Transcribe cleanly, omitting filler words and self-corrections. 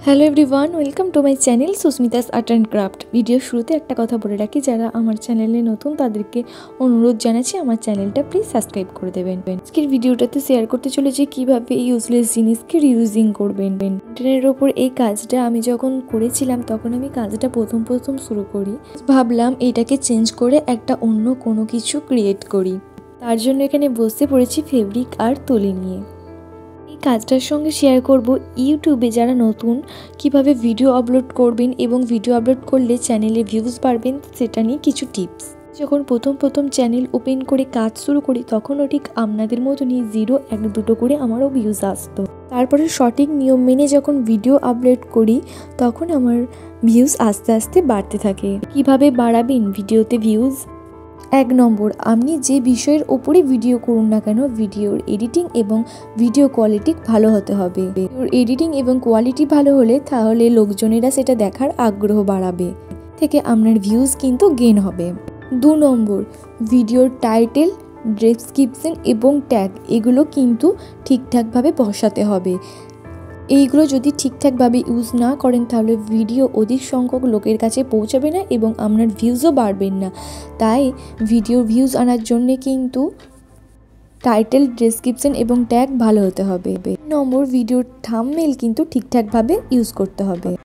Hello everyone, welcome to my channel Susmita's art and craft. Video শুরুতে একটা কথা বলে রাখি, যারা আমার চ্যানেলে নতুন তাদেরকে অনুরোধ জানাচ্ছি আমার চ্যানেলটা প্লিজ সাবস্ক্রাইব করে দেবেন। আজকের ভিডিওটাতে শেয়ার করতে চলেছি কীভাবে ইউজলেস জিনিসকে রিইউজিং করবেন। কন্টেনারের ওপর এই কাজটা আমি যখন করেছিলাম তখন আমি কাজটা প্রথম শুরু করি, ভাবলাম এটাকে চেঞ্জ করে একটা অন্য কোনো কিছু ক্রিয়েট করি। তার জন্য এখানে বসে পড়েছি ফেব্রিক আর তুলি নিয়ে। এই কাজটার সঙ্গে শেয়ার করব ইউটিউবে যারা নতুন কিভাবে ভিডিও আপলোড করবেন এবং ভিডিও আপলোড করলে চ্যানেলে ভিউজ বাড়বেন সেটা নিয়ে কিছু টিপস। যখন প্রথম চ্যানেল ওপেন করে কাজ শুরু করি তখনও ঠিক আপনাদের মতনই 0-1-2 করে আমারও ভিউজ আসতো। তারপরে সঠিক নিয়ম মেনে যখন ভিডিও আপলোড করি তখন আমার ভিউজ আস্তে আস্তে বাড়তে থাকে। কিভাবে বাড়াবেন ভিডিওতে ভিউজ? 1 নম্বর, আপনি যে বিষয়ের ওপরে ভিডিও করুন না কেন ভিডিওর এডিটিং এবং ভিডিও কোয়ালিটি ভালো হতে হবে। ভিডিওর এডিটিং এবং কোয়ালিটি ভালো হলে তাহলে লোকজনেরা সেটা দেখার আগ্রহ বাড়াবে, থেকে আপনার ভিউজ কিন্তু গেইন হবে। 2 নম্বর, ভিডিওর টাইটেল, ডেসক্রিপশন এবং ট্যাগ এগুলো কিন্তু ঠিকঠাকভাবে বসাতে হবে। এইগুলো যদি ঠিকঠাকভাবে ইউজ না করেন তাহলে ভিডিও অধিক সংখ্যক লোকের কাছে পৌঁছাবে না এবং আপনার ভিউজও বাড়বেন না। তাই ভিডিওর ভিউজ আনার জন্যে কিন্তু টাইটেল, ডেসক্রিপশন এবং ট্যাগ ভালো হতে হবে। 3 নম্বর, ভিডিওর থাম্বনেইল কিন্তু ঠিকঠাকভাবে ইউজ করতে হবে।